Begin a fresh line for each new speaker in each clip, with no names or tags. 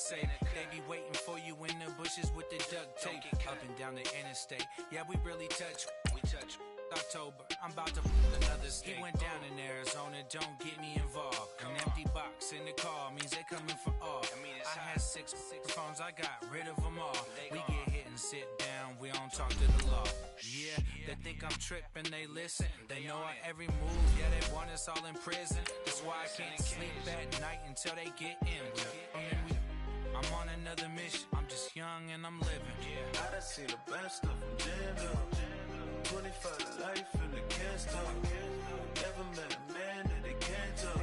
say. They be waiting for you in the bushes with the duct tape. Up and down the interstate, yeah, we really touch. We touch. October, I'm about to another state. He went down in Arizona, don't get me involved. An empty box in the car means they coming for all. I had six phones, I got rid of them all. We get hit and sit down, we don't talk to the law. Yeah, they think I'm tripping, they listen. They know our every move, yeah, they want us all in prison. That's why I can't sleep at night until they get in. I'm on another mission, I'm just young and I'm living. Yeah,
I done seen the best stuff from jammed up. 25 to life and they can't stop. Never met a man that they can't talk.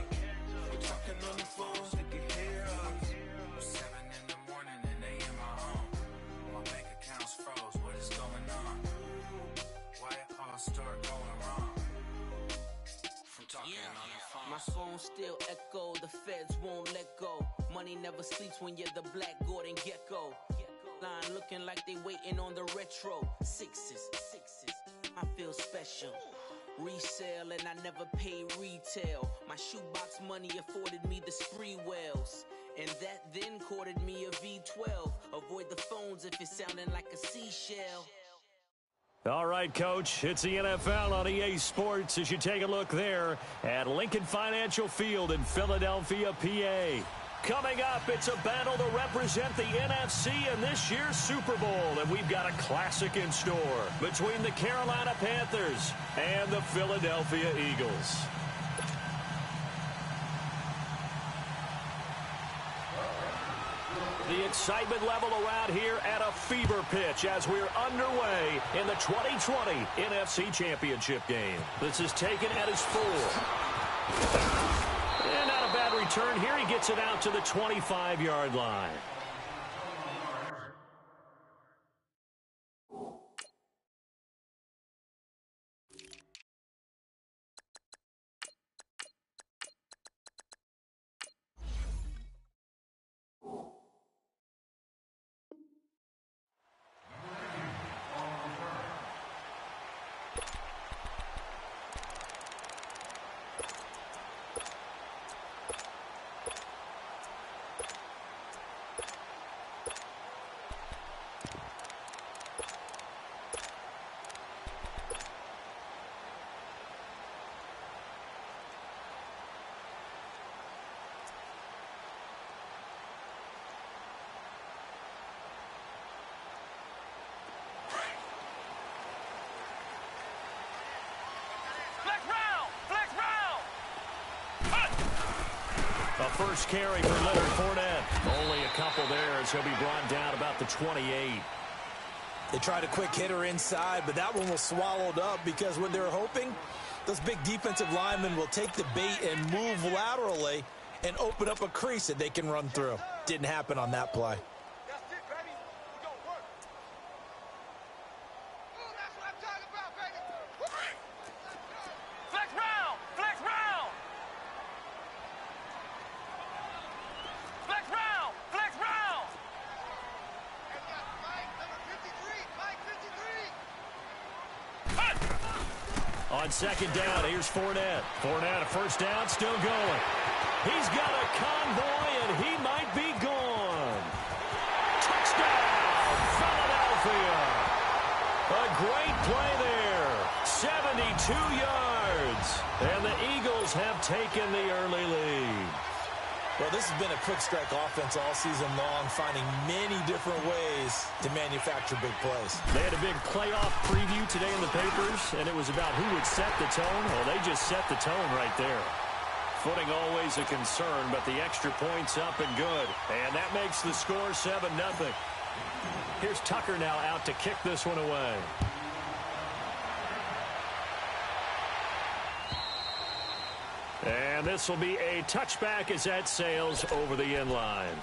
We're talking on the phones, they can hear us.
7 in the morning and they in my home. My bank account's froze, what is going on? Why it all start going wrong? From talking on the phone.
My phone still echo, the feds won't let go. Money never sleeps when you're the Black Gordon Gecko. Line looking like they waiting on the retro. Sixes, I feel special. Resale and I never pay retail. My shoebox money afforded me the spree wells. And that then courted me a V12. Avoid the phones if it's sounding like a seashell.
All right, Coach, it's the NFL on EA Sports as you take a look there at Lincoln Financial Field in Philadelphia, PA. Coming up, it's a battle to represent the NFC in this year's Super Bowl, and we've got a classic in store between the Carolina Panthers and the Philadelphia Eagles. The excitement level around here at a fever pitch as we're underway in the 2020 NFC Championship game. This is taken at his full. And not a bad return here. He gets it out to the 25-yard line. A first carry for Leonard Fournette. Only a couple there as he'll be brought down about the 28.
They tried a quick hitter inside, but that one was swallowed up because when they're hoping, those big defensive linemen will take the bait and move laterally and open up a crease that they can run through. Didn't happen on that play.
On second down, here's Fournette. Fournette, a first down, still going. He's got a convoy, and he might be gone. Touchdown, Philadelphia. A great play there. 72 yards. And the Eagles have taken the early lead.
Well, this has been a quick strike offense all season long, finding many different ways to manufacture big plays.
They had a big playoff preview today in the papers, and it was about who would set the tone. Well, they just set the tone right there. Footing always a concern, but the extra point's up and good. And that makes the score 7-0. Here's Tucker now out to kick this one away. And this will be a touchback as that sails over the end line.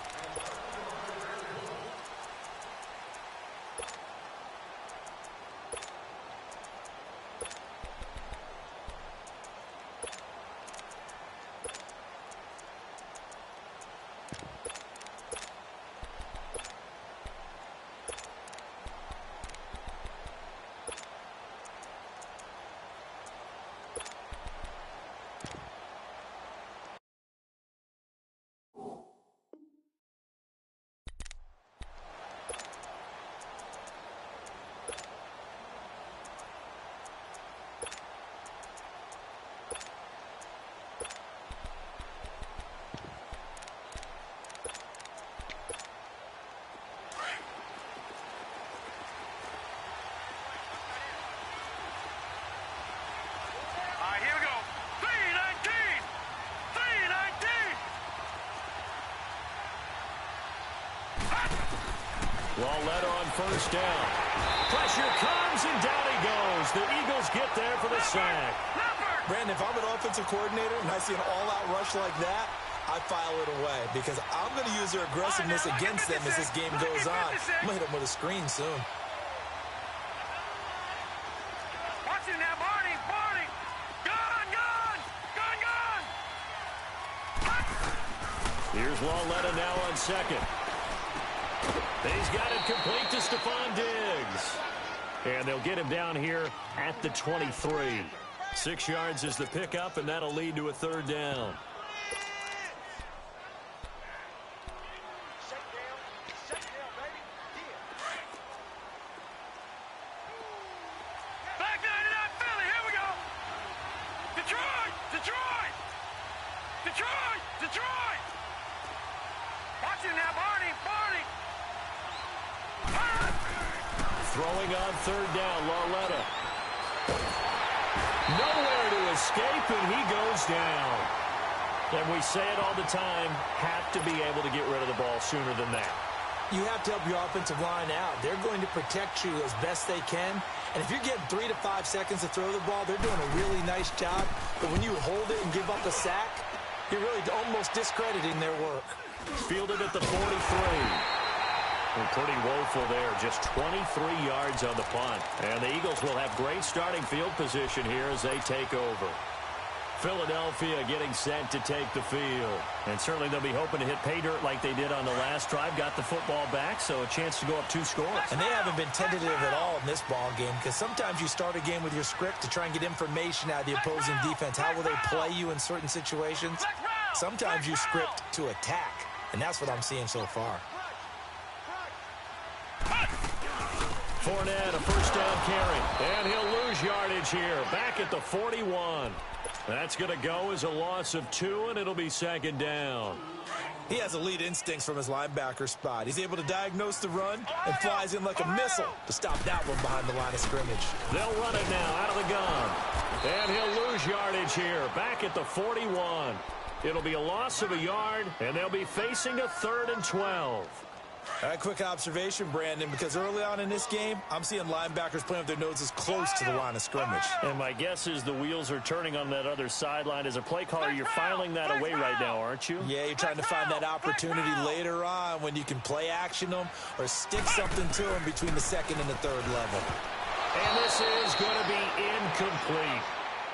Lauletta on first down. Pressure comes, and down he goes. The Eagles get there for the sack.
Brandon, if I'm an offensive coordinator and I see an all-out rush like that, I file it away because I'm going to use their aggressiveness against them as this game goes on. I'm going to hit them with a screen soon.
Watch it now, Barney. Barney. Gun.
Here's Lauletta now on second. He's got it complete to Stephon Diggs. And they'll get him down here at the 23. 6 yards is the pickup, and that'll lead to a third down.
Back 99 Philly. Here we go. Detroit. Watch it now, Barney.
Throwing on third down, Lauletta. Nowhere to escape, and he goes down. And we say it all the time, have to be able to get rid of the ball sooner than that.
You have to help your offensive line out. They're going to protect you as best they can. And if you're getting 3 to 5 seconds to throw the ball, they're doing a really nice job. But when you hold it and give up a sack, you're really almost discrediting their work.
Fielded at the 43. And pretty woeful there, just 23 yards on the punt. And the Eagles will have great starting field position here as they take over. Philadelphia getting set to take the field. And certainly they'll be hoping to hit pay dirt like they did on the last drive. Got the football back, so a chance to go up 2 scores.
And they haven't been tentative at all in this ball game because sometimes you start a game with your script to try and get information out of the opposing defense. How will they play you in certain situations? Sometimes you script to attack, and that's what I'm seeing so far.
Fournette, a first down carry, and he'll lose yardage here. Back at the 41. That's going to go as a loss of 2, and it'll be second down.
He has elite instincts from his linebacker spot. He's able to diagnose the run and flies in like a missile to stop that one behind the line of scrimmage.
They'll run it now out of the gun. And he'll lose yardage here. Back at the 41. It'll be a loss of a yard, and they'll be facing a 3rd and 12.
A quick observation, Brandon, because early on in this game, I'm seeing linebackers playing with their noses close to the line of scrimmage.
And my guess is the wheels are turning on that other sideline. As a play caller, you're filing that away right now, aren't you?
Yeah, you're trying to find that opportunity later on when you can play action them or stick something to them between the 2nd and the 3rd level.
And this is going to be incomplete.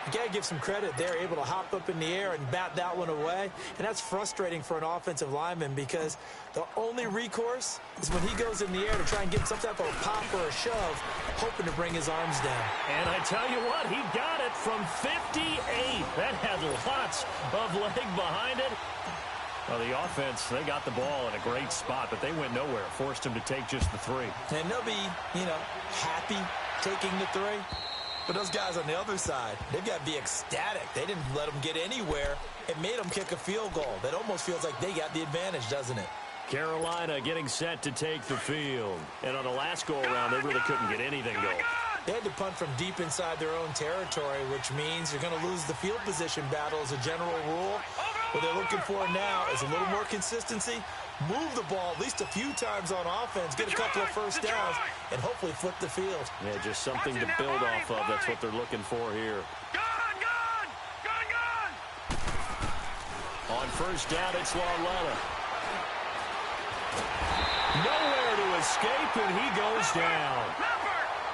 You got to give some credit. They're able to hop up in the air and bat that one away. And that's frustrating for an offensive lineman because the only recourse is when he goes in the air to try and get some type of a pop or a shove, hoping to bring his arms down.
And I tell you what, he got it from 58. That had lots of leg behind it. Well, the offense, they got the ball in a great spot, but they went nowhere. Forced him to take just the 3.
And they'll be, happy taking the 3. But those guys on the other side, they've got to be ecstatic. They didn't let them get anywhere. It made them kick a field goal. That almost feels like they got the advantage, doesn't it?
Carolina getting set to take the field. And on the last go-around, they really couldn't get anything going.
They had to punt from deep inside their own territory, which means you're going to lose the field position battle as a general rule. What they're looking for now is a little more consistency, move the ball at least a few times on offense, get a couple of first downs, and hopefully flip the field.
Yeah, just something to build off of. That's what they're looking for here.
Gun!
On first down, it's Lauletta. Nowhere to escape, and he goes down.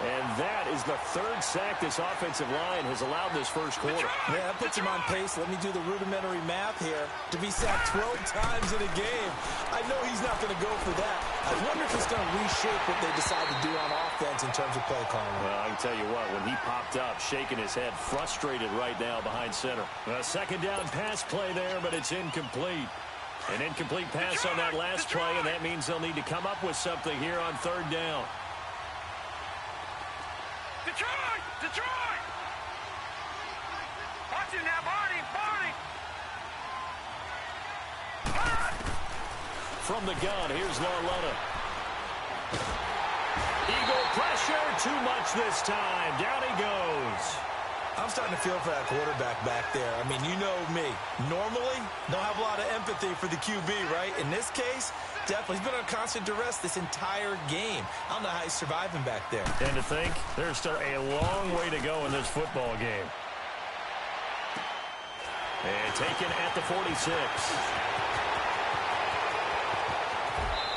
And that is the 3rd sack this offensive line has allowed this first quarter.
Yeah, that puts him on pace. Let me do the rudimentary math here. To be sacked 12 times in a game, I know he's not going to go for that. I wonder if it's going to reshape what they decide to do on offense in terms of play calling.
Well, I can tell you what, when he popped up, shaking his head, frustrated right now behind center. A second down pass play there, but it's incomplete. An incomplete pass on that last play, and that means they'll need to come up with something here on 3rd down.
Detroit! Watch it now, Barney!
From the gun, here's Lauletta. Eagle pressure, too much this time. Down he goes.
I'm starting to feel for that quarterback back there. I mean, you know me. Normally, don't have a lot of empathy for the QB, right? In this case, definitely. He's been on constant duress this entire game. I don't know how he's surviving back there.
And to think, there's still a long way to go in this football game. And taken at the 46.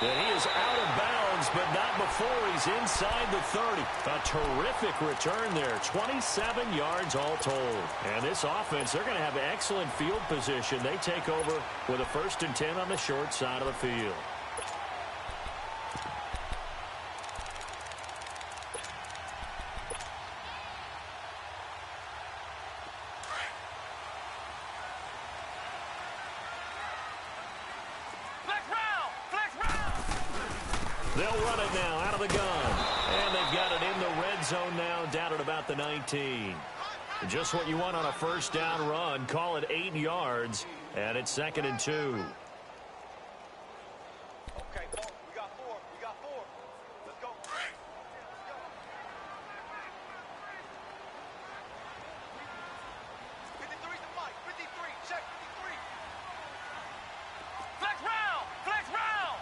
And he is out of bounds, but not before he's inside the 30. A terrific return there. 27 yards all told. And this offense, they're going to have excellent field position. They take over with a 1st and 10 on the short side of the field. They'll run it now out of the gun. And they've got it in the red zone now, down at about the 19. Just what you want on a 1st down run. Call it 8 yards, and it's 2nd and 2.
Okay, Paul, we got 4. We got 4. Let's go. 53's the mic. 53. Check 53. Flex round. Flex round.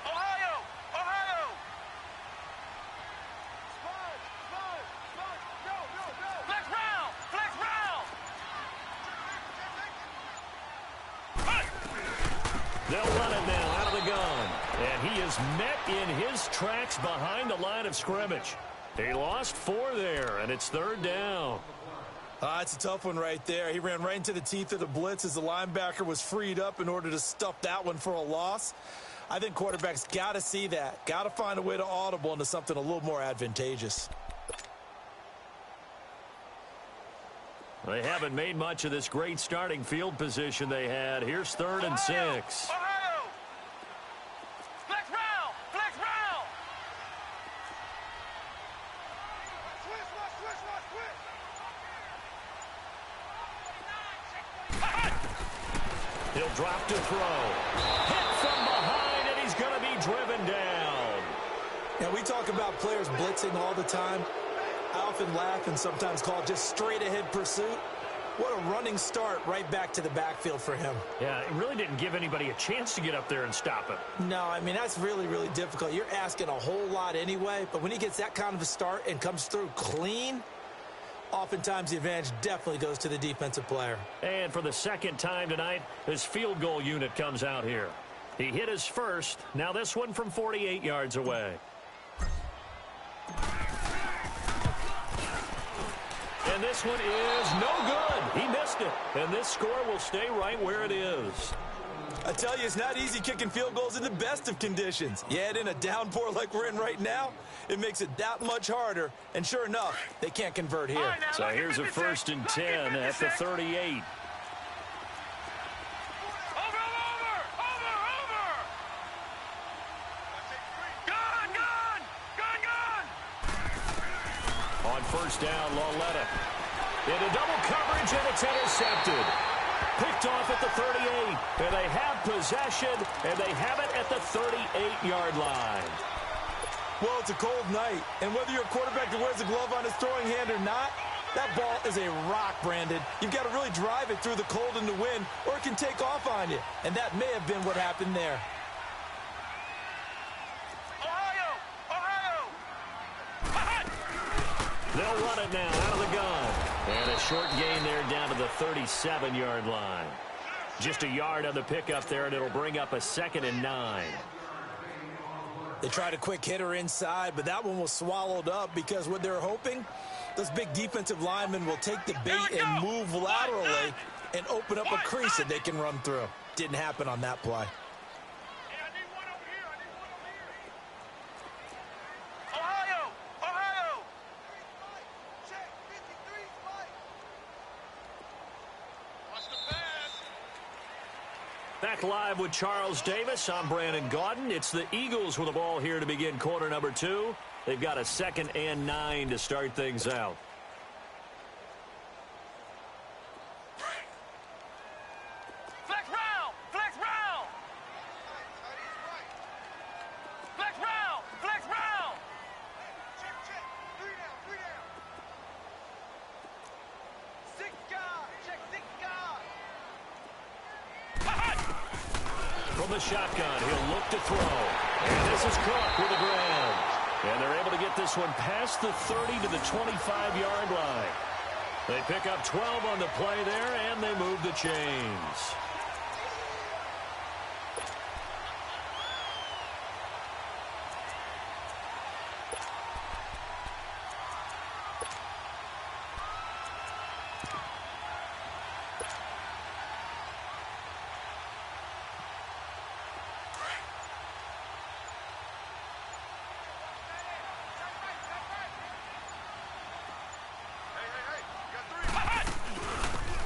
Ohio. Ohio. Sponge. Sponge. Sponge. Go. Go. Go. Flex round. Flex round.
They'll run it now out of the gun. And he is met in his tracks behind the line of scrimmage. He lost 4 there, and it's 3rd down.
It's a tough one right there. He ran right into the teeth of the blitz as the linebacker was freed up in order to stuff that one for a loss. I think quarterbacks got to see that. Got to find a way to audible into something a little more advantageous.
They haven't made much of this great starting field position they had. Here's 3rd and 6.
Ohio. Flex round. Flex round. Switch, switch, switch, switch.
He'll drop to throw. Hit from behind, and he's going to be driven down.
Now, we talk about players blitzing all the time. I often laugh and sometimes call it just straight-ahead pursuit. What a running start right back to the backfield for him.
Yeah, it really didn't give anybody a chance to get up there and stop him.
No, I mean, that's really, really difficult. You're asking a whole lot anyway, but when he gets that kind of a start and comes through clean, oftentimes the advantage definitely goes to the defensive player.
And for the 2nd time tonight, his field goal unit comes out here. He hit his first. Now this one from 48 yards away. And this one is no good. He missed it. And this score will stay right where it is.
I tell you, it's not easy kicking field goals in the best of conditions. You add in a downpour like we're in right now, it makes it that much harder. And sure enough, they can't convert here.
Right,
So here's a 1st and 10 at the 38. On 1st down, Lauletta. Into double coverage, and it's intercepted. Picked off at the 38. And they have possession, and they have it at the 38-yard line.
Well, it's a cold night, and whether you're a quarterback that wears a glove on his throwing hand or not, that ball is a rock, Brandon. You've got to really drive it through the cold and the wind, or it can take off on you. And that may have been what happened there.
They'll run it now out of the gun. And a short gain there down to the 37-yard line. Just a yard on the pickup there, and it'll bring up a 2nd and 9.
They tried a quick hitter inside, but that one was swallowed up because what they're hoping, those big defensive linemen will take the bait and move laterally and open up a crease that they can run through. Didn't happen on that play.
Back live with Charles Davis. I'm Brandon Gaudin. It's the Eagles with the ball here to begin quarter number 2. They've got a 2nd and 9 to start things out.
Flex round! Flex round! Flex round! Flex round! Check, check. 3 down, 3 down.
the shotgun. He'll look to throw. And this is Cook with a grab. And they're able to get this one past the 30 to the 25-yard line. They pick up 12 on the play there, and they move the chains.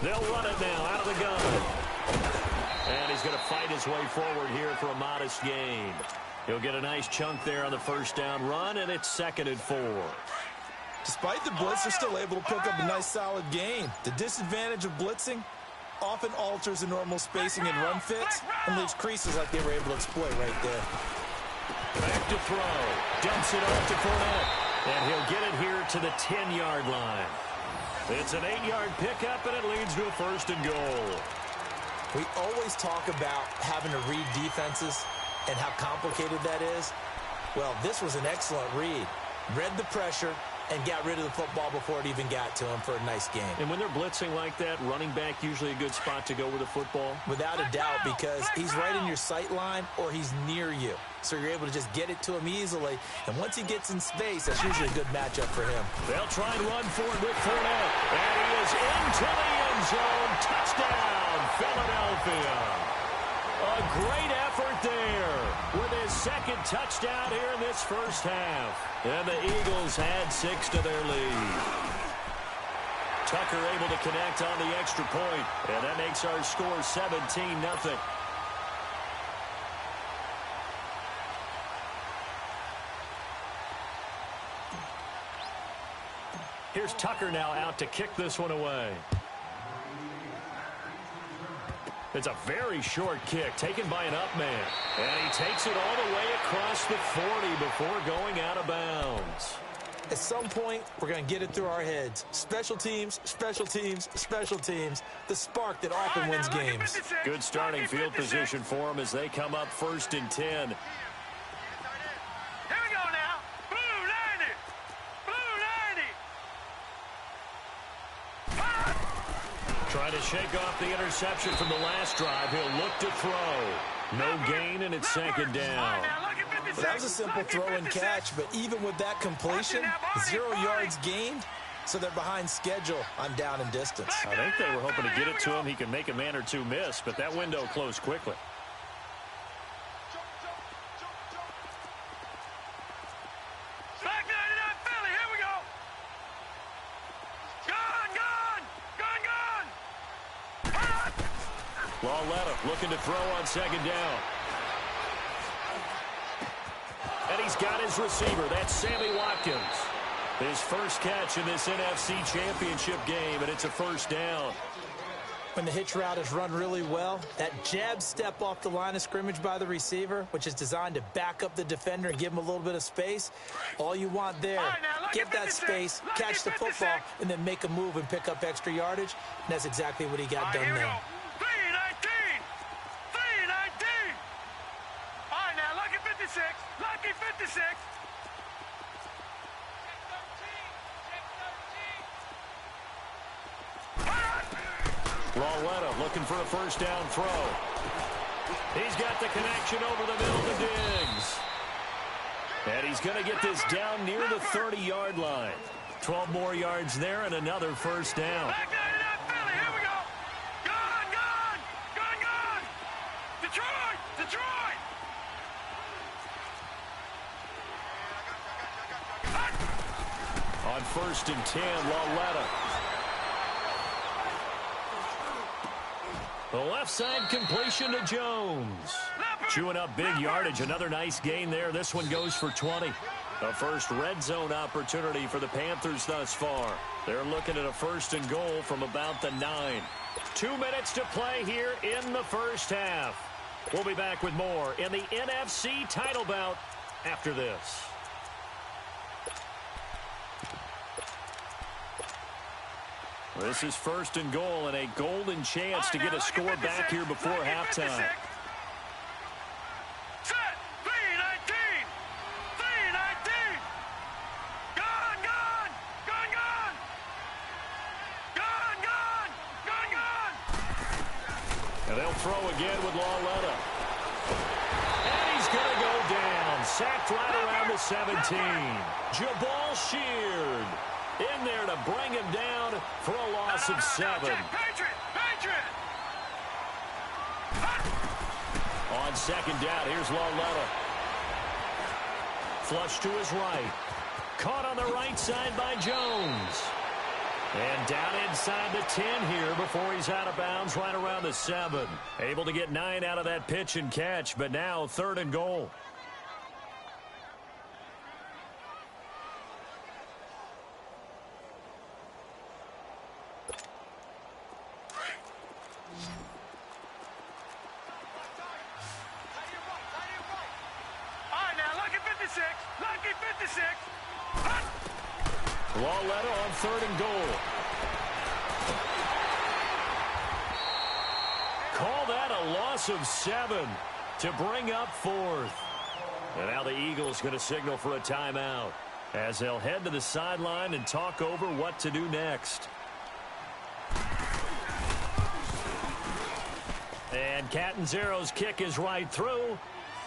They'll run it now out of the gun. And he's going to fight his way forward here for a modest gain. He'll get a nice chunk there on the first down run, and it's 2nd and 4.
Despite the blitz, they're still able to pick up a nice solid gain. The disadvantage of blitzing often alters the normal spacing and run fits and leaves creases like they were able to exploit right there.
Back to throw. Dumps it off to Fournette. And he'll get it here to the 10-yard line. It's an 8-yard pickup, and it leads to a 1st and goal.
We always talk about having to read defenses and how complicated that is. Well, this was an excellent read. Read the pressure and got rid of the football before it even got to him for a nice game.
And when they're blitzing like that, running back usually a good spot to go with the football?
Without a doubt, because he's right in your sight line or he's near you. So you're able to just get it to him easily. And once he gets in space, that's usually a good matchup for him.
They'll try and run for it with Fournette. And he is into the end zone. Touchdown, Philadelphia. A great effort there with his 2nd touchdown here in this first half. And the Eagles add 6 to their lead. Tucker able to connect on the extra point, and that makes our score 17-0. Here's Tucker now out to kick this one away. It's a very short kick taken by an up man. And he takes it all the way across the 40 before going out of bounds.
At some point, we're going to get it through our heads. Special teams, special teams, special teams. The spark that often wins games.
Good starting field position for them as they come up 1st and 10.
Here we go now. Blue 90. Blue 90.
Trying to shake off the interception from the last drive. He'll look to throw. No gain, and it's 2nd down.
Well, that was a simple throw and catch, but even with that completion, 0 yards gained, so they're behind schedule on down and distance.
I think they were hoping to get it to him. He can make a man or two miss, but that window closed quickly. Lauletta looking to throw on 2nd down. And he's got his receiver. That's Sammy Watkins. His first catch in this NFC Championship game, and it's a 1st down.
When the hitch route is run really well, that jab step off the line of scrimmage by the receiver, which is designed to back up the defender and give him a little bit of space, all you want there, get that space, catch the football, and then make a move and pick up extra yardage. And that's exactly what he got done there.
319. All right, now, lucky 56. Lucky 56.
Lauletta looking for a 1st down throw. He's got the connection over the middle to Diggs. And he's going to get this down near the 30-yard line. 12 more yards there and another 1st down.
Here we go. Gone. Detroit.
On 1st and 10, Lauletta. The left side completion to Jones. Chewing up big yardage. Another nice gain there. This one goes for 20. A first red zone opportunity for the Panthers thus far. They're looking at a 1st and goal from about the 9. 2 minutes to play here in the first half. We'll be back with more in the NFC title bout after this. This is 1st and goal and a golden chance to get a score back here before halftime. throw again with Lauletta. And he's going to go down. Sacked right around the 17. Jabal Sheard in there to bring him down for a loss of 7.
Patriot!
On second down, here's Lauletta. Flush to his right. Caught on the right side by Jones. And down inside the 10 here before he's out of bounds right around the 7. Able to get 9 out of that pitch and catch, but now 3rd and goal.
Lucky 56.
Lauletta on 3rd and goal. Call that a loss of 7 to bring up 4th. And now the Eagles going to signal for a timeout as they'll head to the sideline and talk over what to do next. And Catanzaro's kick is right through.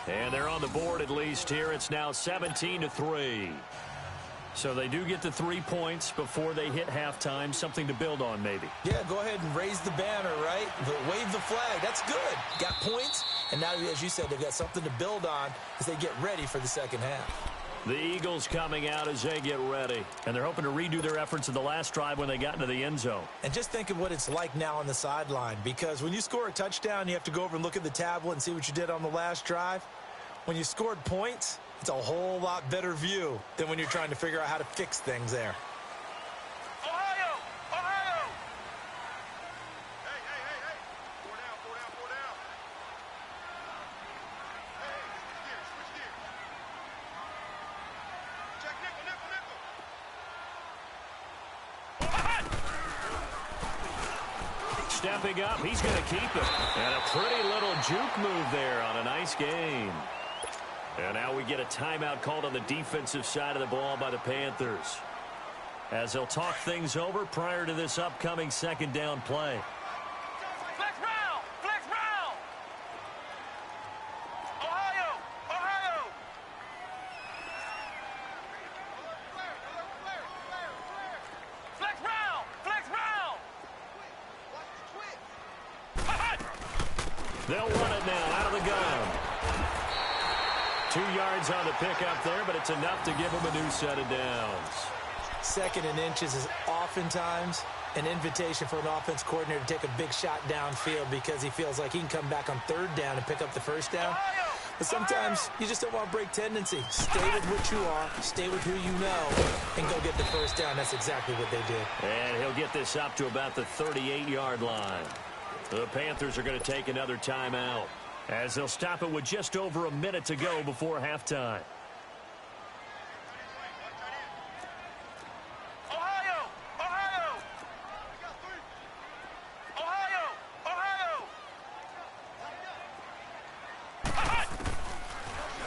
And they're on the board at least here. It's now 17-3. So they do get the 3 points before they hit halftime. Something to build on, maybe.
Yeah, go ahead and raise the banner, right? Wave the flag. That's good. Got points. And now, as you said, they've got something to build on as they get ready for the second half.
The Eagles coming out as they get ready. And they're hoping to redo their efforts in the last drive when they got into the end zone.
And just think of what it's like now on the sideline. Because when you score a touchdown, you have to go over and look at the tablet and see what you did on the last drive. When you scored points, it's a whole lot better view than when you're trying to figure out how to fix things there.
Ohio! Hey. 4 down. Hey, switch gears. Check nickel.
Stepping up, he's going to keep it. And a pretty little juke move there on a nice game. And now we get a timeout called on the defensive side of the ball by the Panthers, as they'll talk things over prior to this upcoming second down play.
Flex round! Ohio! Flex round!
They'll run it now out of the gun. 2 yards on the pickup there, but it's enough to give them a new set of downs.
2nd and inches is oftentimes an invitation for an offense coordinator to take a big shot downfield because he feels like he can come back on 3rd down and pick up the 1st down. But sometimes you just don't want to break tendency. Stay with what you are, stay with who you know, and go get the 1st down. That's exactly what they did.
And he'll get this up to about the 38-yard line. The Panthers are going to take another timeout, as they'll stop it with just over a minute to go before halftime.
Ohio!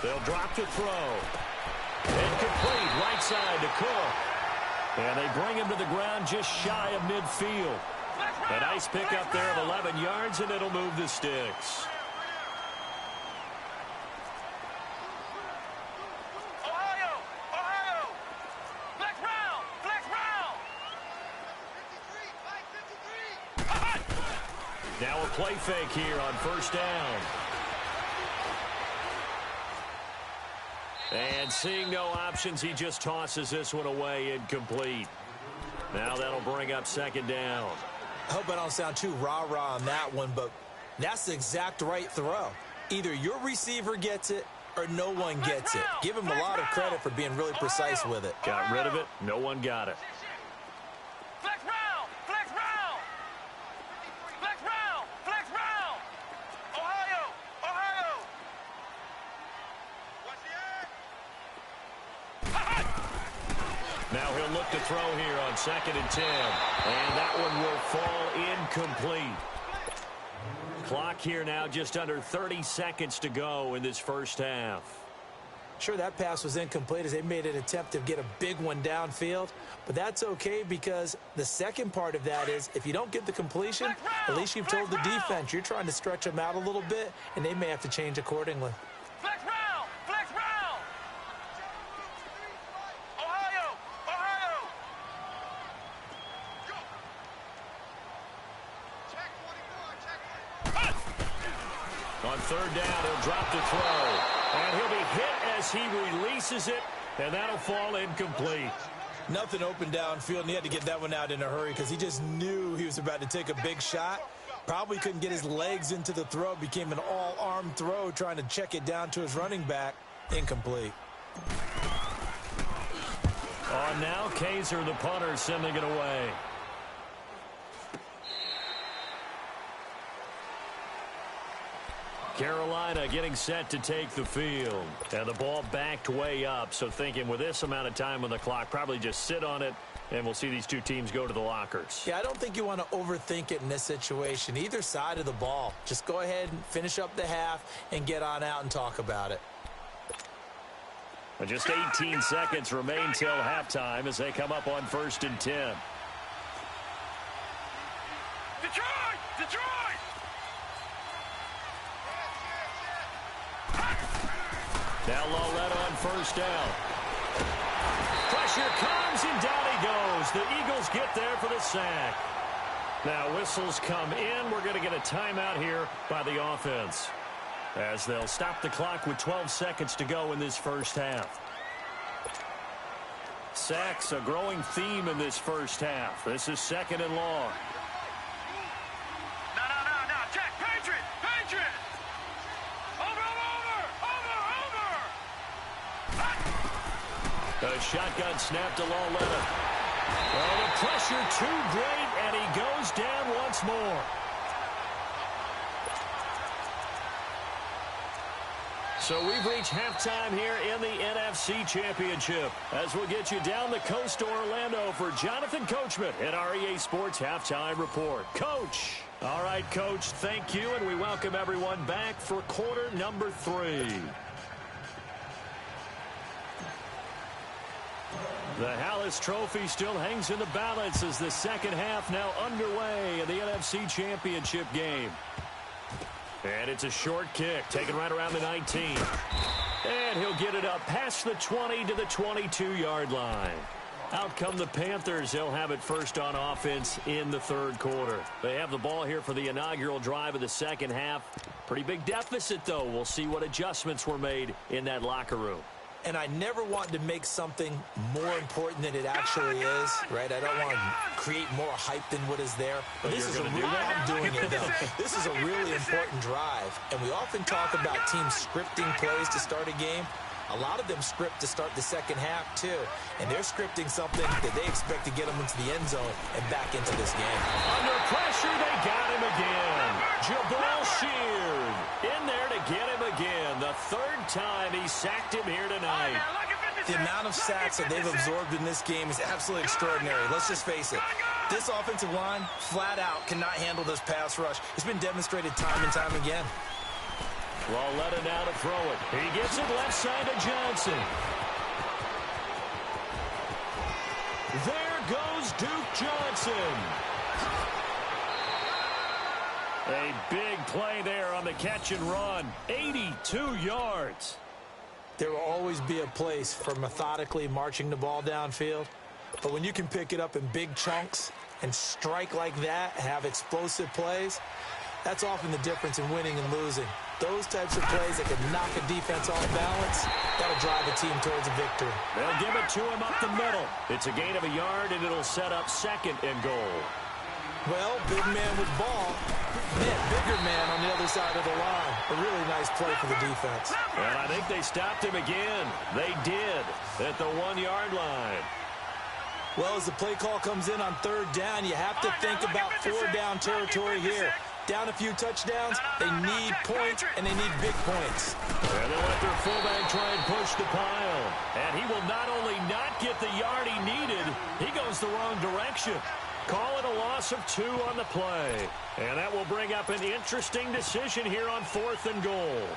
They'll drop to throw. Incomplete, right side to Cook. And they bring him to the ground just shy of midfield. A nice pickup there of 11 yards, and it'll move the sticks. Now a play fake here on 1st down. And seeing no options, he just tosses this one away, incomplete. Now that'll bring up 2nd down.
I hope I don't sound too rah-rah on that one, but that's the exact right throw. Either your receiver gets it or no one gets it. Give him a lot of credit for being really precise with it.
Got rid of it. No one got it. Now he'll look to throw here on 2nd and 10. And that one will fall incomplete. Clock here now just under 30 seconds to go in this 1st half.
Sure, that pass was incomplete as they made an attempt to get a big one downfield, but that's okay because the second part of that is if you don't get the completion, at least you've told the defense you're trying to stretch them out a little bit, and they may have to change accordingly.
Flex round! Flex round! Ohio! Ohio! Check 24, check 24.
On third down, he'll drop to throw. And he'll be hit as he releases it, and that'll fall incomplete.
Nothing open downfield, and he had to get that one out in a hurry because he just knew he was about to take a big shot. Probably couldn't get his legs into the throw. Became an all-arm throw trying to check it down to his running back. Incomplete.
On now, Kaiser, the punter, sending it away. Carolina getting set to take the field. And the ball backed way up, so thinking with this amount of time on the clock, probably just sit on it, and we'll see these two teams go to the lockers.
Yeah, I don't think you want to overthink it in this situation. Either side of the ball. Just go ahead and finish up the half and get on out and talk about it.
And just 18 seconds remain till halftime as they come up on 1st and 10.
Detroit! Detroit!
Now Lauletta on 1st down. Pressure comes, and down he goes. The Eagles get there for the sack. Now whistles come in. We're going to get a timeout here by the offense, as they'll stop the clock with 12 seconds to go in this first half. Sacks, a growing theme in this first half. This is 2nd and long.
No, check! Patriot! Patriot! Over!
A shotgun snap to Lauletta. Well, the pressure too great, and he goes down once more. So we've reached halftime here in the NFC Championship, as we'll get you down the coast to Orlando for Jonathan Coachman at our EA Sports Halftime Report. Coach. All right, Coach, thank you, and we welcome everyone back for quarter number 3. The Hallis Trophy still hangs in the balance as the second half now underway in the NFC Championship game. And it's a short kick, taken right around the 19. And he'll get it up past the 20 to the 22-yard line. Out come the Panthers. They'll have it first on offense in the third quarter. They have the ball here for the inaugural drive of the second half. Pretty big deficit, though. We'll see what adjustments were made in that locker room.
And I never want to make something more important than it actually is, right? I don't want to create more hype than what is there. But this is I'm doing it, though. This is a really important drive. And we often talk about teams scripting plays to start a game. A lot of them script to start the second half, too. And they're scripting something that they expect to get them into the end zone and back into this game.
Under pressure, they got him again. Jabal Sheard in there to get him again. The third time he sacked him here tonight.
The amount of sacks that they've absorbed in this game is absolutely extraordinary. Let's just face it. This offensive line, flat out, cannot handle this pass rush. It's been demonstrated time and time again.
Lauletta now to throw it. He gets it left side to Johnson. There goes Duke Johnson. A big play there on the catch and run. 82 yards.
There will always be a place for methodically marching the ball downfield. But when you can pick it up in big chunks and strike like that, have explosive plays, that's often the difference in winning and losing. Those types of plays that can knock a defense off balance, that'll drive a team towards a victory.
They'll give it to him up the middle. It's a gain of a yard, and it'll set up 2nd and goal.
Well, big man with ball met bigger man on the other side of the line. A really nice play for the defense.
And I think they stopped him again. They did at the 1-yard line.
Well, as the play call comes in on third down, you have to think about 4-down territory here. Down a few touchdowns, they need points, and they need big points.
And they'll let their fullback try and push the pile. And he will not only not get the yard he needed, he goes the wrong direction. Call it a loss of 2 on the play. And that will bring up an interesting decision here on 4th and goal.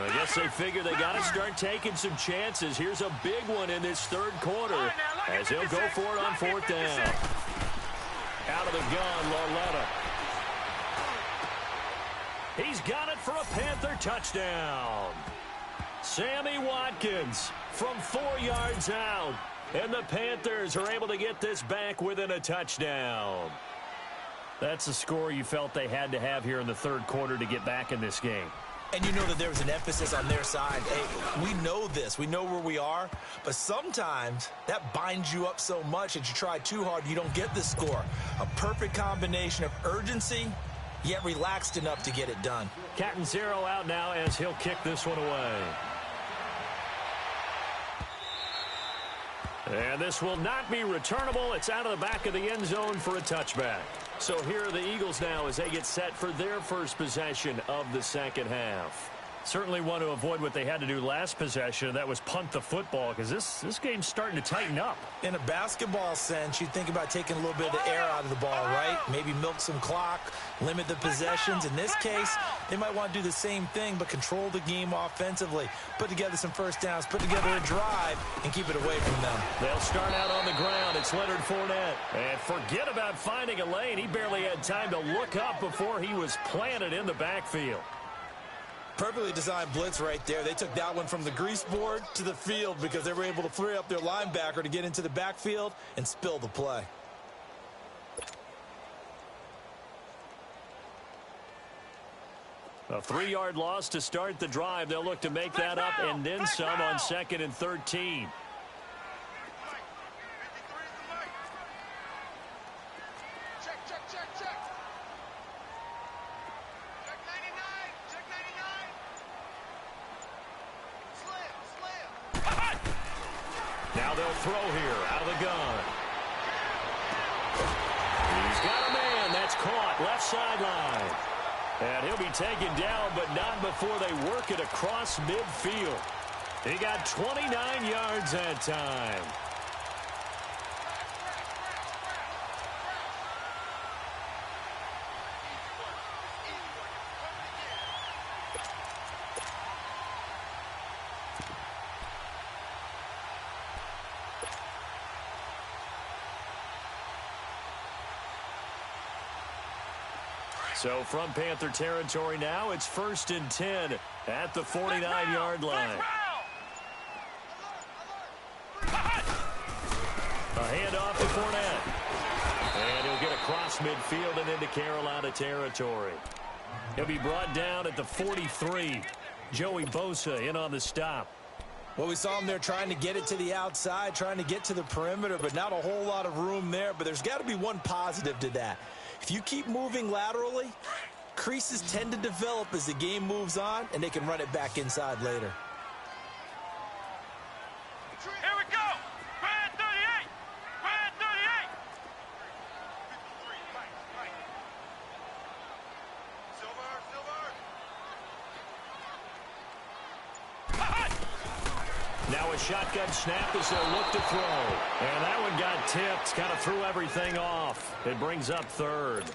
I guess they figure they got to start taking some chances. Here's a big one in this third quarter as he'll go for it on fourth down. Out of the gun, Lauletta. He's got it for a Panther touchdown. Sammy Watkins from 4 yards out. And the Panthers are able to get this back within a touchdown. That's the score you felt they had to have here in the third quarter to get back in this game.
And you know that there was an emphasis on their side. Hey, we know this. We know where we are. But sometimes that binds you up so much that you try too hard, you don't get the score. A perfect combination of urgency, yet relaxed enough to get it done.
Catanzaro out now as he'll kick this one away. And this will not be returnable. It's out of the back of the end zone for a touchback. So here are the Eagles now as they get set for their first possession of the second half. Certainly want to avoid what they had to do last possession. That was punt the football because this game's starting to tighten up.
In a basketball sense, you think about taking a little bit of the air out of the ball, right? Maybe milk some clock, limit the possessions. In this case, they might want to do the same thing, but control the game offensively. Put together some first downs, put together a drive, and keep it away from them.
They'll start out on the ground. It's Leonard Fournette. And forget about finding a lane. He barely had time to look up before he was planted in the backfield.
Perfectly designed blitz right there. They took that one from the grease board to the field because they were able to free up their linebacker to get into the backfield and spill the play.
A 3-yard loss to start the drive. They'll look to make that up and then some on 2nd and 13. Now they'll throw here out of the gun. He's got a man. That's caught left sideline. And he'll be taken down, but not before they work it across midfield. He got 29 yards that time. So from Panther territory now, it's 1st and 10 at the 49-yard line. A handoff to Fournette. And he'll get across midfield and into Carolina territory. He'll be brought down at the 43. Joey Bosa in on the stop.
Well, we saw him there trying to get it to the outside, trying to get to the perimeter, but not a whole lot of room there. But there's got to be one positive to that. If you keep moving laterally, creases tend to develop as the game moves on, and they can run it back inside later.
Here we go! Grand 38! Grand 38! Silver!
Now a shotgun snap as they'll look to throw. And that one got tipped, kind of threw everything off. It brings up 3rd.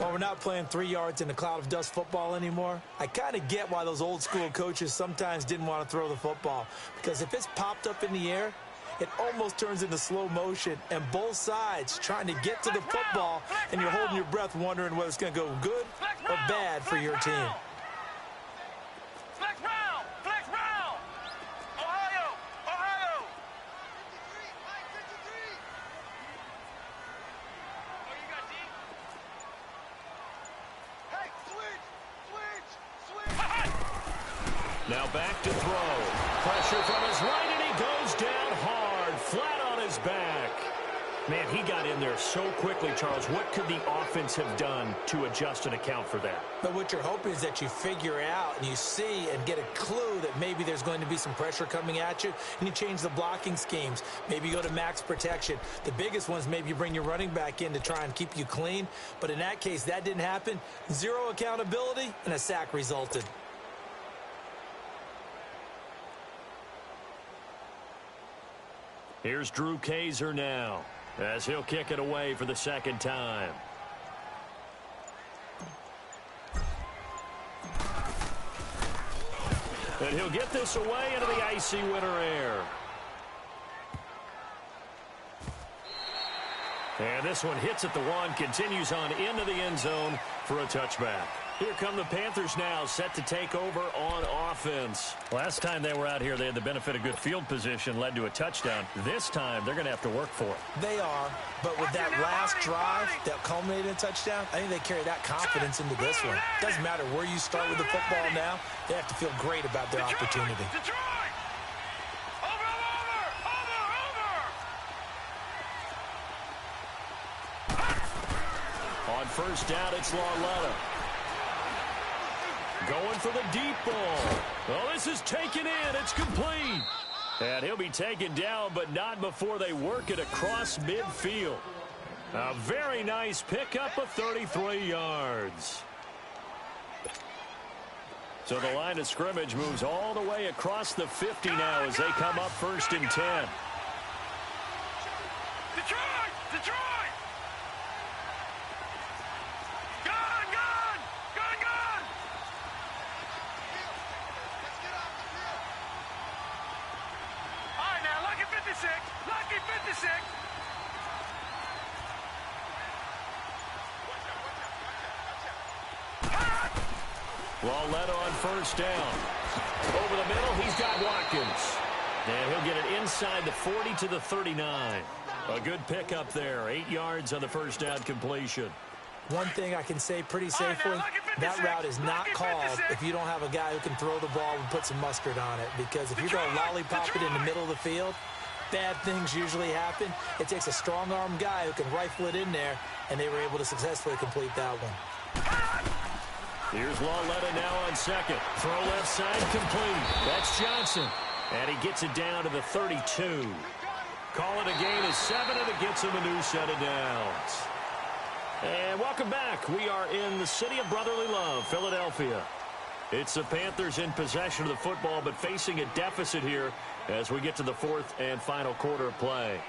Well, we're not playing 3 yards in a cloud of dust football anymore. I kind of get why those old school coaches sometimes didn't want to throw the football. Because if it's popped up in the air, it almost turns into slow motion. And both sides trying to get to the football, and you're holding your breath wondering whether it's going to go good or bad for your team.
Flex round! Flex round! Ohio! Ohio! 53! Oh, you got D? Hey, switch!
Now back to throw. Pressure from his right, and he goes down hard, flat on his back. Man, he got in there so quickly, Charles. What could the offense have done to adjust and account for that?
But what you're hoping is that you figure out and you see and get a clue that maybe there's going to be some pressure coming at you, and you change the blocking schemes. Maybe you go to max protection. The biggest ones, maybe you bring your running back in to try and keep you clean. But in that case, that didn't happen. Zero accountability, and a sack resulted.
Here's Drew Kaiser now, as he'll kick it away for the 2nd time. And he'll get this away into the icy winter air. And this one hits at the one, continues on into the end zone for a touchback. Here come the Panthers now, set to take over on offense. Last time they were out here, they had the benefit of good field position, led to a touchdown. This time, they're going to have to work for it.
They are, but with that last drive that culminated in a touchdown, I think they carry that confidence into this one. Doesn't matter where you start with the football now, they have to feel great about their opportunity.
On first down, it's Lauletta. Going for the deep ball. Oh, this is taken in. It's complete. And he'll be taken down, but not before they work it across midfield. A very nice pickup of 33 yards. So the line of scrimmage moves all the way across the 50 now as they come up first and 10.
Detroit! Detroit! Lucky 56.
Lauletta on first down. Over the middle, he's got Watkins. And he'll get it inside the 40 to the 39. A good pickup there. 8 yards on the first down completion.
One thing I can say pretty safely, that route is not called if you don't have a guy who can throw the ball and put some mustard on it. Because if you're going to lollipop it in the middle of the field, bad things usually happen. It takes a strong-arm guy who can rifle it in there, and they were able to successfully complete that one.
Here's Lauletta now on second. Throw left side complete. That's Johnson. And he gets it down to the 32. Call it a gain of 7, and it gets him a new set of downs. And welcome back. We are in the city of brotherly love, Philadelphia. It's the Panthers in possession of the football, but facing a deficit here as we get to the fourth and final quarter of play.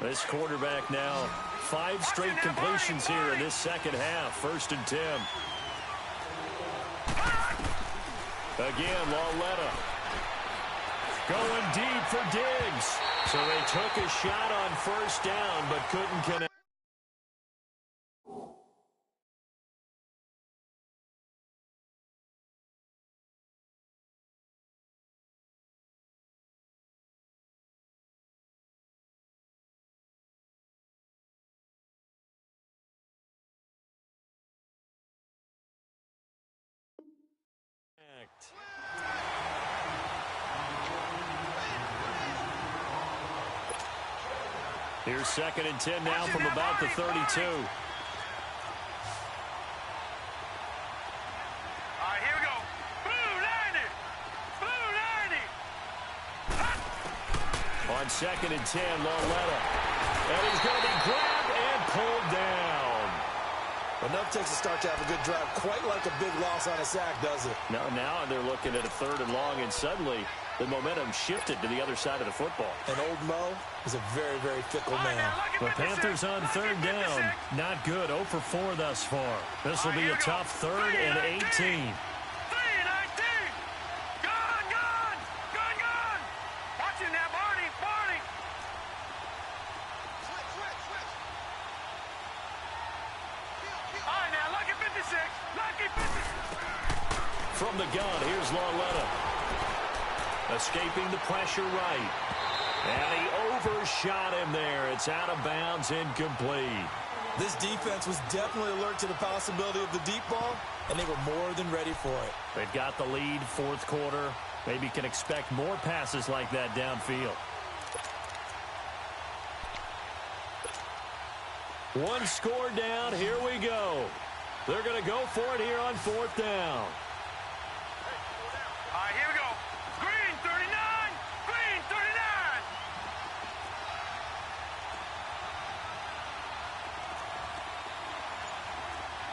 This quarterback now, 5 straight completions here in this second half. First and 10. Again, Lauletta. Going deep for Diggs. So they took a shot on first down, but couldn't connect. Here's second and 10 now from about the 32.
All right, here we go. Blue 90. Blue 90.
On second and 10, Lauletta. And he's going to be grabbed and pulled down.
Enough takes a start to have a good drive. Quite like a big loss on a sack, does it?
Now they're looking at a third and long, and suddenly the momentum shifted to the other side of the football.
And old Mo is a very, very fickle man.
The Panthers on third down. Not good. 0 for 4 thus far. This will be a tough third and 18. From the gun, here's Lauletta. Escaping the pressure right. And he overshot him there. It's out of bounds, incomplete.
This defense was definitely alert to the possibility of the deep ball, and they were more than ready for it.
They've got the lead, fourth quarter. Maybe can expect more passes like that downfield. One score down. Here we go. They're going to go for it here on fourth down.
All right, here we go. Green 39. Green 39.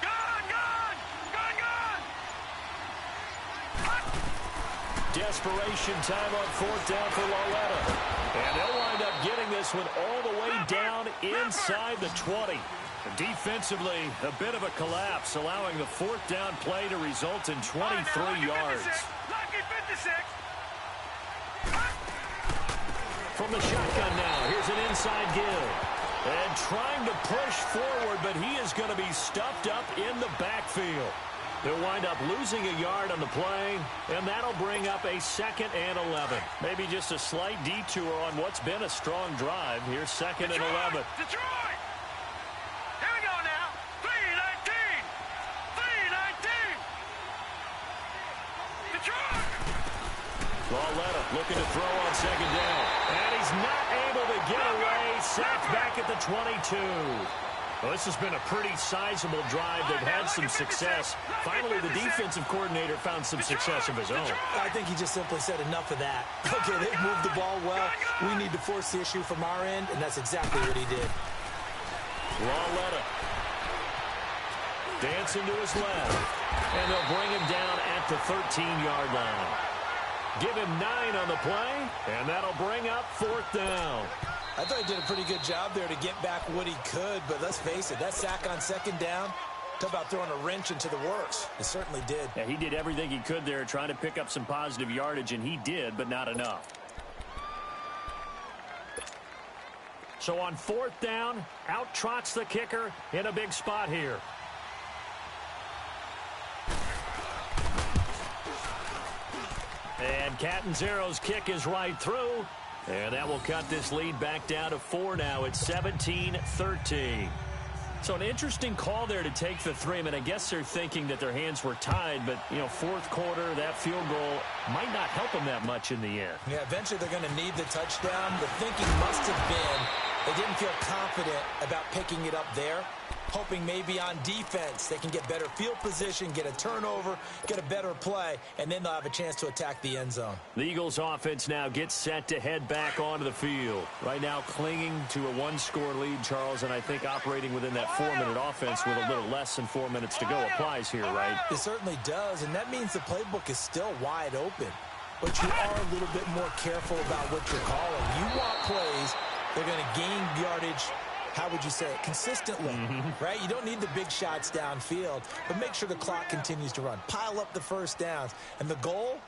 Gun.
Desperation time on fourth down for Lauletta. And they'll wind up getting this one all the way down inside the 20. Defensively, a bit of a collapse, allowing the fourth down play to result in 23 yards.
Lucky 56.
From the shotgun now, here's an inside give. And trying to push forward, but he is going to be stuffed up in the backfield. They'll wind up losing a yard on the play, and that'll bring up a 2nd and 11. Maybe just a slight detour on what's been a strong drive. Here's 2nd and 11.
Detroit! Here we go now. 3-19. 3-19. Detroit!
Lauletta looking to throw on 2nd down. And he's not able to get away. Sacked back at the 22. Well, this has been a pretty sizable drive. They've had some success. Finally, the defensive coordinator found some success of his own.
I think he just simply said enough of that. Okay, they've moved the ball well. We need to force the issue from our end, and that's exactly what he did.
Lauletta dancing to his left. And they'll bring him down at the 13-yard line. Give him 9 on the play, and that'll bring up 4th down.
I thought he did a pretty good job there to get back what he could, but let's face it, that sack on 2nd down, talk about throwing a wrench into the works. It certainly did.
Yeah, he did everything he could there trying to pick up some positive yardage, and he did, but not enough. So on 4th down, out trots the kicker in a big spot here. And Catanzaro's kick is right through. And that will cut this lead back down to 4 now. It's 17-13. So an interesting call there to take the 3. I mean, I guess they're thinking that their hands were tied, but, you know, 4th quarter, that field goal might not help them that much in the end.
Yeah, eventually they're going to need the touchdown. The thinking must have been they didn't feel confident about picking it up there, hoping maybe on defense they can get better field position, get a turnover, get a better play, and then they'll have a chance to attack the end zone.
The Eagles offense now gets set to head back onto the field. Right now clinging to a 1-score lead, Charles, and I think operating within that 4-minute offense with a little less than 4 minutes to go applies here, right?
It certainly does, and that means the playbook is still wide open. But you are a little bit more careful about what you're calling. You want plays they're going to gain yardage, how would you say it, consistently, right? You don't need the big shots downfield, but make sure the clock continues to run. Pile up the first downs. And the goal,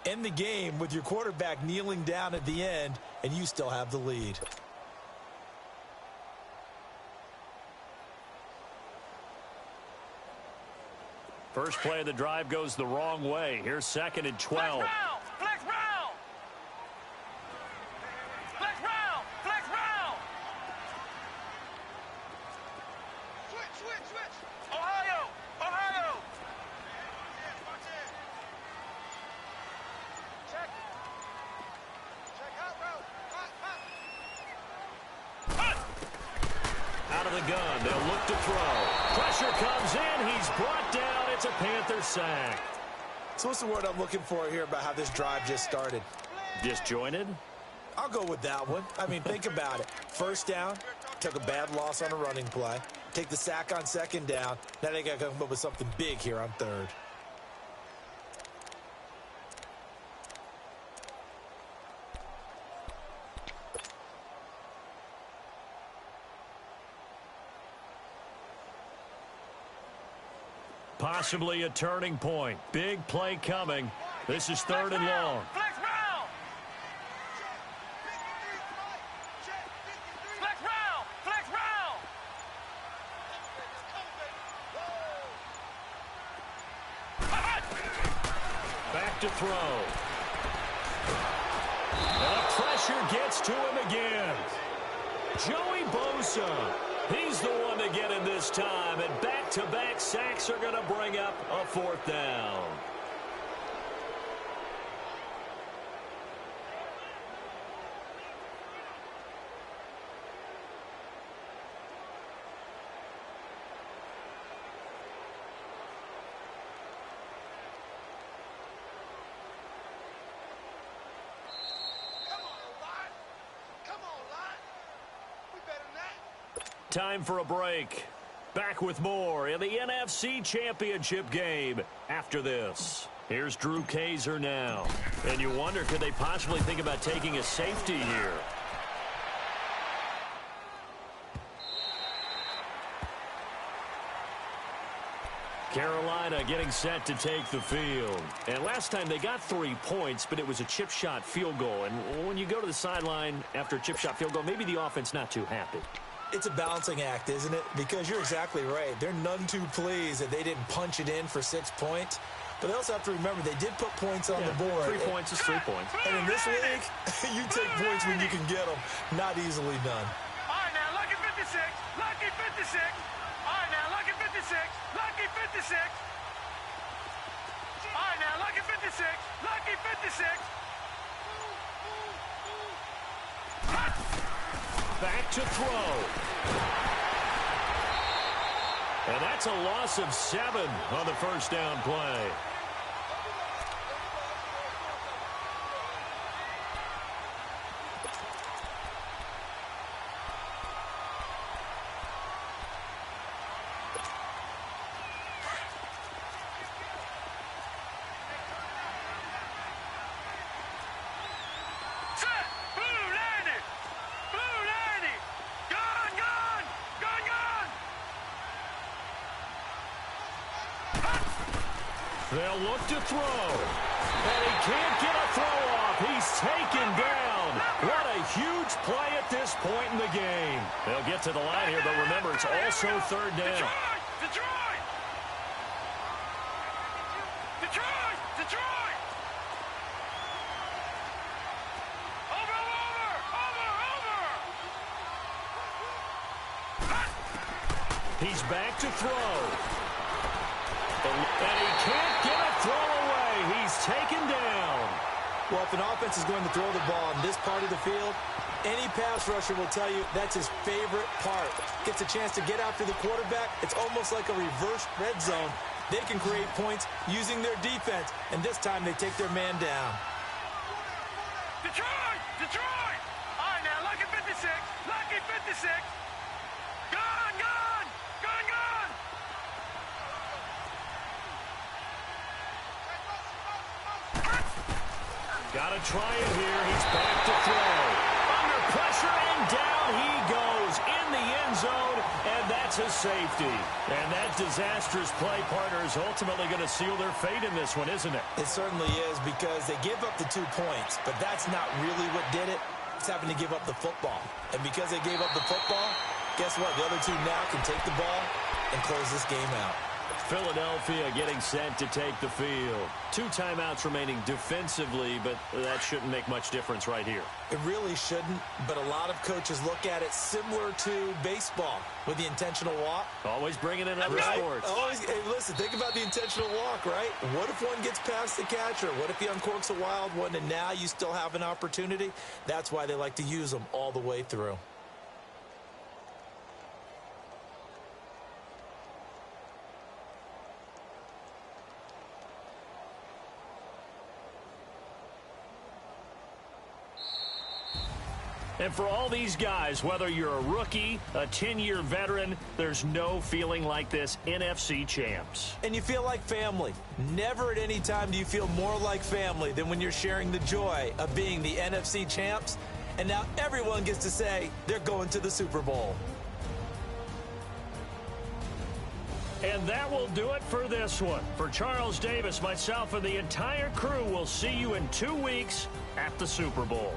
end the game with your quarterback kneeling down at the end, and you still have the lead.
First play of the drive goes the wrong way. Here's 2nd and 12.
Flex round! Flex round! Flex round! Switch! Ohio! Check out route.
Out of the gun, they'll look to throw. Pressure comes in, he's brought down. It's a Panther sack.
So what's the word I'm looking for here about how this drive just started?
Disjointed?
I'll go with that one. I mean, think about it. First down, took a bad loss on a running play. Take the sack on 2nd down. Now they got to come up with something big here on 3rd.
Possibly a turning point. Big play coming. This is 3rd and long.
Flex round! Flex round! Flex round!
Back to throw. And the pressure gets to him again. Joey Bosa. He's the one to get him this time. And back-to-back sacks are going to bring up a 4th down. Time for a break. Back with more in the NFC Championship game after this. Here's Drew Kaiser now. And you wonder, could they possibly think about taking a safety here? Carolina getting set to take the field. And last time they got 3 points, but it was a chip shot field goal. And when you go to the sideline after a chip shot field goal, maybe the offense not too happy.
It's a balancing act, isn't it? Because you're exactly right. They're none too pleased that they didn't punch it in for 6 points. But they also have to remember they did put points on the board.
3 points is 3 points.
And in this league, you take points when you can get them. Not easily done.
All right, now, lucky 56. Lucky 56. All right, now, lucky 56. Lucky 56. All right, now, lucky 56. Lucky 56.
Back to throw. And that's a loss of 7 on the first down play. They'll look to throw. And he can't get a throw off. He's taken down. What a huge play at this point in the game. They'll get to the line here, but remember, it's also third down.
Detroit! Detroit! Detroit! Over!
He's back to throw. And he can't get a throw away. He's taken down.
Well, if an offense is going to throw the ball in this part of the field, any pass rusher will tell you that's his favorite part. Gets a chance to get after the quarterback. It's almost like a reverse red zone. They can create points using their defense, and this time they take their man down.
Detroit! Detroit! All right, now, lucky 56. Lucky 56. Gone! Gone! Gone! Gone!
Got to try it here. He's back to throw. Under pressure, and down he goes in the end zone, and that's a safety. And that disastrous play, partner, is ultimately going to seal their fate in this one, isn't it?
It certainly is, because they give up the 2 points, but that's not really what did it. It's having to give up the football. And because they gave up the football, guess what? The other two now can take the ball and close this game out.
Philadelphia getting set to take the field. 2 timeouts remaining defensively, but that shouldn't make much difference right here.
It really shouldn't, but a lot of coaches look at it similar to baseball with the intentional walk.
Always bringing in other sports.
Hey, listen, think about the intentional walk, right? What if one gets past the catcher? What if he uncorks a wild one and now you still have an opportunity? That's why they like to use them all the way through.
And for all these guys, whether you're a rookie, a 10-year veteran, there's no feeling like this NFC champs.
And you feel like family. Never at any time do you feel more like family than when you're sharing the joy of being the NFC champs. And now everyone gets to say they're going to the Super Bowl.
And that will do it for this one. For Charles Davis, myself, and the entire crew, we'll see you in 2 weeks at the Super Bowl.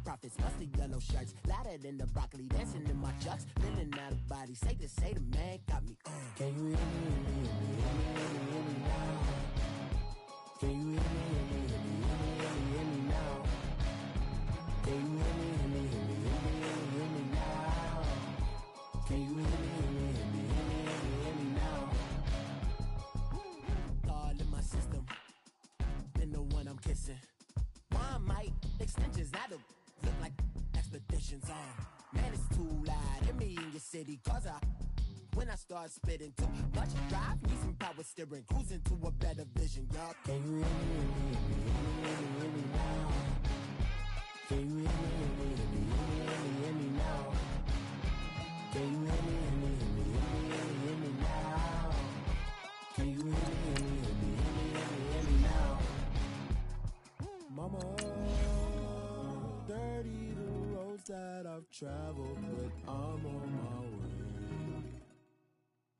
Profits, mostly yellow shirts, louder than the broccoli, dancing in my chucks, feeling out of body. body. Say the man got me on. Can you hear me, hear me, hear me, hear me, hear me now? Can you hear me, hear me, hear me, hear me, hear me, hear me now? Can you hear me, hear me, hear me, hear me, hear me, hear me now? Can you hear me, hear me, hear me, hear me, hear me, hear me now? All in my system, been the one I'm kissing. One mic extensions that'll look like expeditions on. Man, it's too loud. Hear me in your city, cause when I start spitting too much drive, need some power steering, cruising to a better vision, y'all. Can you hear me, hear me, hear me, hear me, hear me, hear me now? Can you hear me, hear me, hear me, hear me, hear me, hear me now? Can you hear me, hear me, hear me, hear me, hear me, hear me now? Can you hear me, hear me, hear me, hear me, hear me, hear me now? Mama, dirty the roads that I've traveled, but I'm on my way.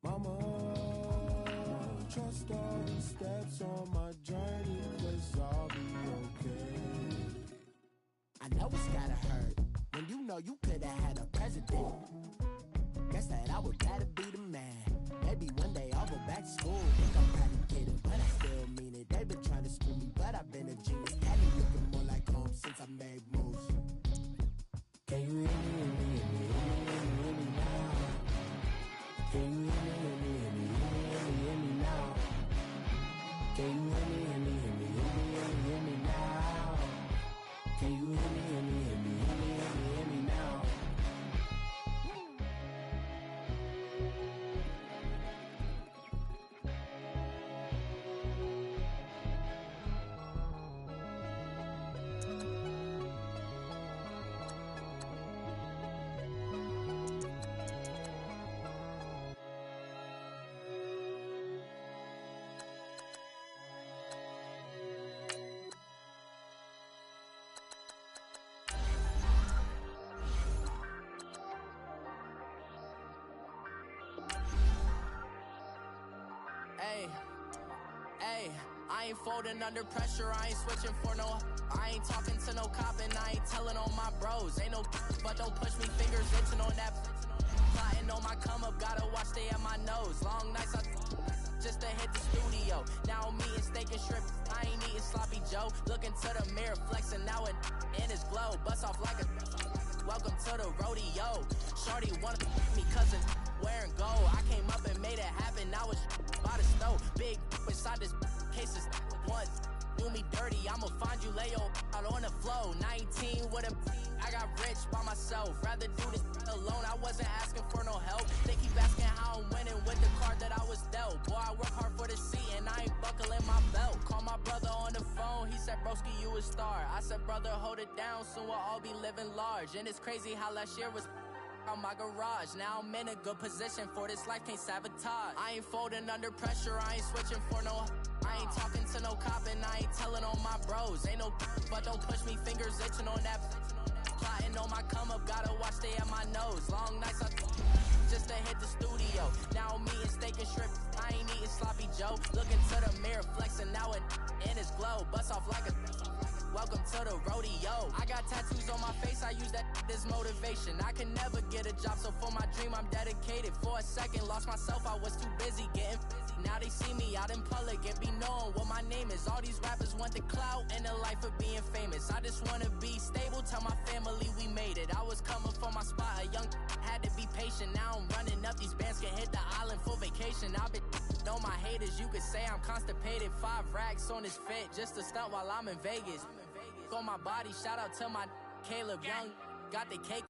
Mama, trust all the steps on my journey, 'cause I'll be okay. I know it's gotta hurt when you know you could've had a president. Guess that I would rather be the man. Maybe one day I'll go back to school. Think I'm probably kidding, but I still mean it. They've been trying to school me, but I've been a genius. Had me looking more like home since I made moves. Can you hear me, hear me, hear me, hear me, hear me, hear me now? Can you hear me, hear me, hear me, hear me, hear me, hear me now? Can you hear me, hear me, hear me, hear me, hear me, hear me now? Can you hear me, hear me, hear me, hear me, hear me, hear me now?
Hey, I ain't folding under pressure, I ain't switching for no. I ain't talking to no cop and I ain't telling on my bros. Ain't no but don't push me, fingers itching on that. Plotting on my come up, gotta watch stay at my nose. Long nights just to hit the studio. Now I'm eating steak and shrimp, I ain't eating sloppy Joe. Looking to the mirror, flexing now it in his glow. Bust off like a welcome to the rodeo. Shorty wanna me cousin wearing gold. I came up and made it happen, I was by the stove. Big inside this cases once do me dirty, I'ma find you lay out on the floor. 19 with a I got rich by myself, rather do this alone. I wasn't asking for no help. They keep asking how I'm winning with the card that I was dealt. Boy, I work hard for the seat and I ain't buckling my belt. Call my brother on the phone, he said, broski, you a star. I said, brother, hold it down, soon we'll all be living large. And it's crazy how last year was out my garage. Now I'm in a good position for this life, can't sabotage. I ain't folding under pressure, I ain't switching for no. I ain't talking to no cop and I ain't telling on my bros. Ain't no but don't push me, fingers itching on that. Plotting on my come up, gotta watch stay at my nose. Long nights just to hit the studio. Now I'm eating steak and shrimp, I ain't eating sloppy Joe. Looking to the mirror, flexing now it in his glow. Bust off like a welcome to the rodeo. I got tattoos on my face, I use that as motivation. I can never get a job, so for my dream I'm dedicated. For a second, lost myself, I was too busy getting busy. Now they see me out in public and be knowing what my name is. All these rappers want the clout and the life of being famous. I just wanna be stable, tell my family we made it. I was coming for my spot, a young had to be patient. Now I'm running up, these bands can hit the island for vacation. I've been on my haters, you could say I'm constipated. 5 racks on his fit, just to stunt while I'm in Vegas. On my body, shout out to my Caleb Young, got the cake.